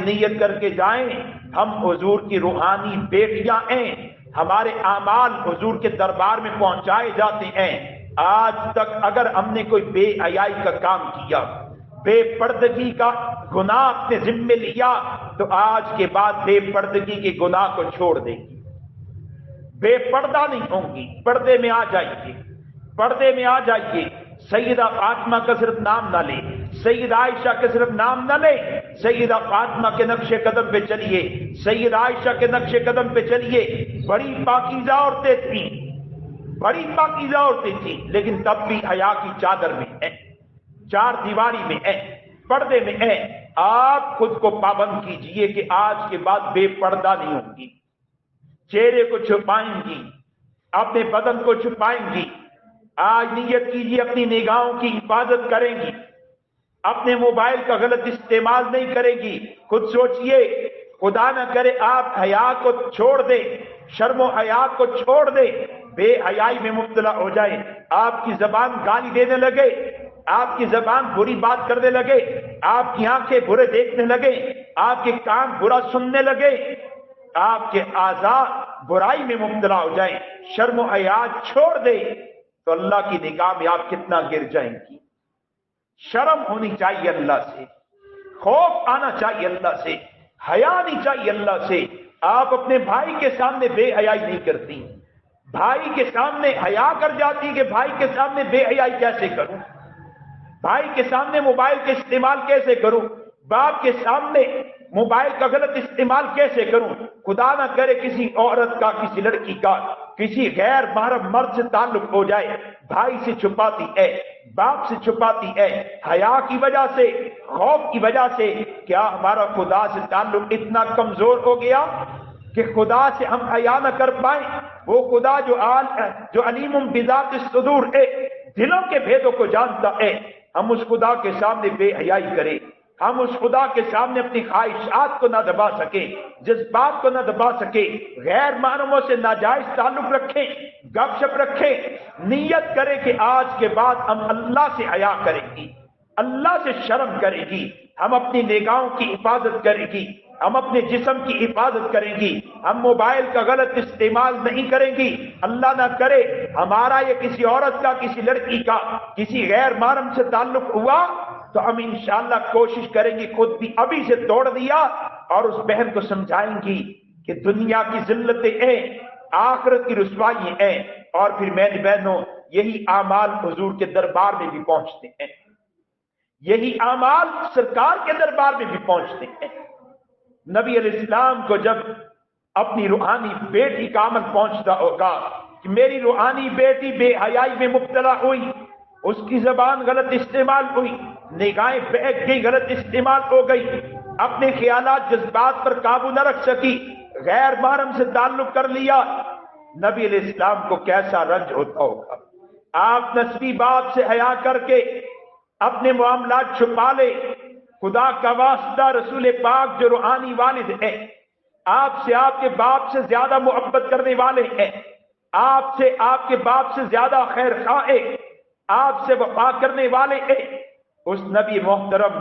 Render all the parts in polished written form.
نیت کر کے جائیں ہم حضور کی روحانی بیٹیاں ہیں، ہمارے اعمال حضور کے دربار میں پہنچائے جاتے ہیں۔ آج تک اگر ہم نے کوئی بے حیائی کا کام کیا، بے پردگی کا گناہ اپنے ذمے لیا، تو آج کے بعد بے پردگی کے گناہ کو چھوڑ دیں گی، بے پردہ نہیں ہوں گی، پردے میں آ جائیے، پردے میں آ جائیے۔ سیدہ فاطمہ کا صرف نام نہ لیں، سیدہ عائشہ کا صرف نام نہ لیں، سیدہ فاطمہ کے نقش قدم پہ چلیے، سیدہ عائشہ کے نقش قدم پہ چلیے۔ بڑی پاکیزہ عورتیں تھیں، بڑی پاکیزہ عورتیں تھیں، لیکن تب بھی حیا کی چادر میں ہیں، چار دیواری میں ہیں، پردے میں ہیں۔ آپ خود کو پابند کیجئے کہ آج کے بعد بے پردہ نہیں ہوں گی، چہرے کو چھپائیں گی، اپنے بدن کو چھپائیں گی۔ آج نیت کیجئے اپنی نگاہوں کی حفاظت کریں گی، اپنے موبائل کا غلط استعمال نہیں کریں گی۔ خود سوچئے، خدا نہ کرے آپ حیا کو چھوڑ دیں، شرم و حیا کو چھوڑ دیں، بے حیائی میں مبتلا ہو جائے، آپ کی زبان گالی دینے لگے، آپ کی زبان بری بات کرنے لگے، آپ کی آنکھیں برے دیکھنے لگے، آپ کے کان برا سننے لگے، آپ کے اعضاء برائی میں مبتلا ہو جائیں، شرم و حیا چھوڑ دیں، تو اللہ کی نگاہ میں آپ کتنا گر جائیں گی۔ شرم ہونی چاہیے اللہ سے، خوف آنا چاہیے اللہ سے، حیا آنی چاہیے اللہ سے۔ آپ اپنے بھائی کے سامنے بے حیائی نہیں کرتی، بھائی کے سامنے حیا کر جاتی کہ بھائی کے سامنے بے حیائی کیسے کروں، بھائی کے سامنے موبائل کا استعمال کیسے کروں، باپ کے سامنے موبائل کا غلط استعمال کیسے کروں۔ خدا نہ کرے کسی عورت کا، کسی لڑکی کا کسی غیر محرم مرد سے تعلق ہو جائے، بھائی سے چھپاتی ہے، باپ سے چھپاتی ہے، حیا کی وجہ سے، خوف کی وجہ سے۔ کیا ہمارا خدا سے تعلق اتنا کمزور ہو گیا کہ خدا سے ہم حیا نہ کر پائیں؟ وہ خدا جو علیم بذات الصدور ہے، دلوں کے بھیدوں کو جانتا ہے، ہم اس خدا کے سامنے بے حیائی کریں، ہم اس خدا کے سامنے اپنی خواہشات کو نہ دبا سکیں، جذبات کو نہ دبا سکیں، غیر محرموں سے ناجائز تعلق رکھیں، گپ شپ رکھیں، نیت کریں کہ آج کے بعد ہم اللہ سے حیا کریں گی، اللہ سے شرم کریں گی، ہم اپنی نگاہوں کی حفاظت کریں گی، ہم اپنے جسم کی حفاظت کریں گی، ہم موبائل کا غلط استعمال نہیں کریں گی۔ اللہ نہ کرے ہمارا یا کسی عورت کا، کسی لڑکی کا کسی غیر محرم سے تعلق ہوا تو ہم انشاءاللہ کوشش کریں گی خود بھی ابھی سے توڑ دیا، اور اس بہن کو سمجھائیں گی کہ دنیا کی ذلتیں ہیں، آخرت کی رسوائی ہیں، اور پھر میری بہنوں یہی اعمال حضور کے دربار میں بھی پہنچتے ہیں، یہی اعمال سرکار کے دربار میں بھی پہنچتے ہیں۔ نبی علیہ السلام کو جب اپنی روحانی بیٹی کا عمل پہنچتا ہوگا کہ میری روحانی بیٹی بے حیائی میں مبتلا ہوئی، اس کی زبان غلط استعمال ہوئی، نگاہیں بہک گئی، غلط استعمال ہو گئی، اپنے خیالات جذبات پر قابو نہ رکھ سکی، غیر محرم سے تعلق کر لیا، نبی علیہ السلام کو کیسا رنج ہوتا ہوگا۔ آپ نسبی باپ سے حیا کر کے اپنے معاملات چھپا لے، خدا کا واسطہ رسول پاک جو روحانی والد ہے، آپ سے آپ کے باپ سے زیادہ محبت کرنے والے ہیں، آپ سے آپ کے باپ سے زیادہ خیر خواہ ہیں، آپ سے وفا کرنے والے ہیں، اس نبی محترم،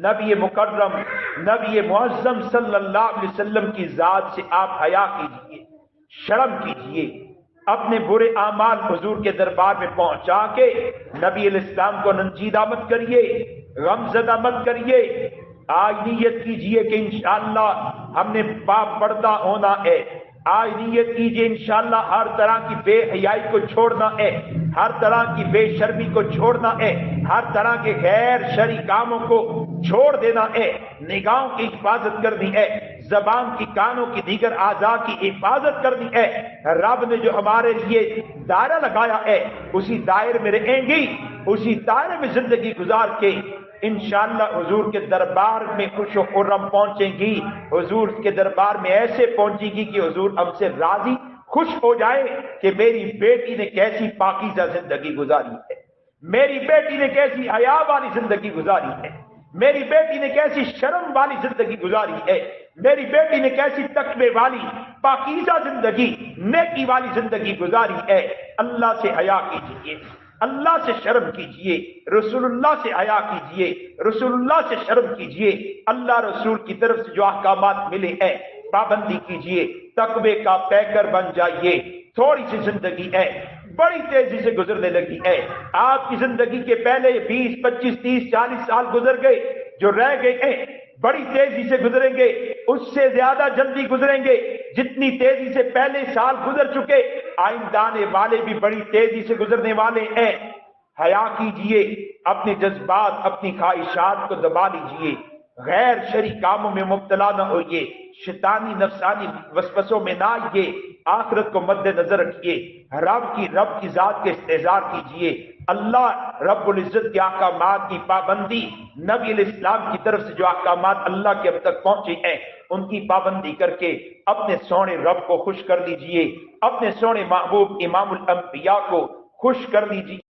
نبی مکرم، نبی معظم صلی اللہ علیہ وسلم کی ذات سے آپ حیا کیجئے، شرم کیجئے، اپنے برے اعمال حضور کے دربار میں پہنچا کے نبی علیہ السلام کو رنجیدہ مت کریے، غمزدہ مت کریے۔ آج نیت کیجئے کہ انشاءاللہ ہم نے پردہ ہونا ہے، آج نیت کیجئے انشاءاللہ ہر طرح کی بے حیائی کو چھوڑنا ہے، ہر طرح کی بے شرمی کو چھوڑنا ہے، ہر طرح کے غیر شرعی کاموں کو چھوڑ دینا ہے، نگاہوں کی حفاظت کرنی ہے، زبان کی، کانوں کی، دیگر اعضاء کی حفاظت کرنی ہے۔ رب نے جو ہمارے لیے دائرہ لگایا ہے اسی دائرے میں رہیں گی، اسی دائرے میں زندگی گزار کے انشاءاللہ حضور کے دربار میں خوش و خرم پہنچیں گی، حضور کے دربار میں ایسے پہنچے گی کہ حضور ہم سے راضی خوش ہو جائے کہ میری بیٹی نے کیسی پاکیزہ زندگی گزاری ہے، میری بیٹی نے کیسی حیا والی زندگی گزاری ہے، میری بیٹی نے کیسی شرم والی زندگی گزاری ہے، میری بیٹی نے کیسی تقوی والی پاکیزہ زندگی، نیکی والی زندگی گزاری ہے۔ اللہ سے حیا کیجیے، اللہ سے شرم کیجئے، رسول اللہ سے حیا کیجئے، رسول اللہ سے شرم کیجئے، اللہ رسول کی طرف سے جو احکامات ملے ہیں پابندی کیجئے، تقوی کا پیکر بن جائیے۔ تھوڑی سی زندگی ہے، بڑی تیزی سے گزرنے لگی ہے۔ آپ کی زندگی کے پہلے 20 25 30 40 سال گزر گئے، جو رہ گئے ہیں بڑی تیزی سے گزریں گے، اس سے زیادہ جلدی گزریں گے جتنی تیزی سے پہلے سال گزر چکے، آئندہ آنے والے بھی بڑی تیزی سے گزرنے والے ہیں۔ حیا کیجئے، اپنے جذبات اپنی خواہشات کو دبا لیجئے، غیر شرعی کاموں میں مبتلا نہ ہوئیے، شیطانی نفسانی وسوسوں میں نہ آئیے، آخرت کو مد نظر رکھیے، رب کی ذات کے استحضار کیجئے، اللہ رب العزت کے احکامات کی پابندی، نبی علیہ السلام کی طرف سے جو احکامات اللہ کے اب تک پہنچے ہیں ان کی پابندی کر کے اپنے سونے رب کو خوش کر لیجئے، اپنے سونے محبوب امام الانبیاء کو خوش کر لیجئے۔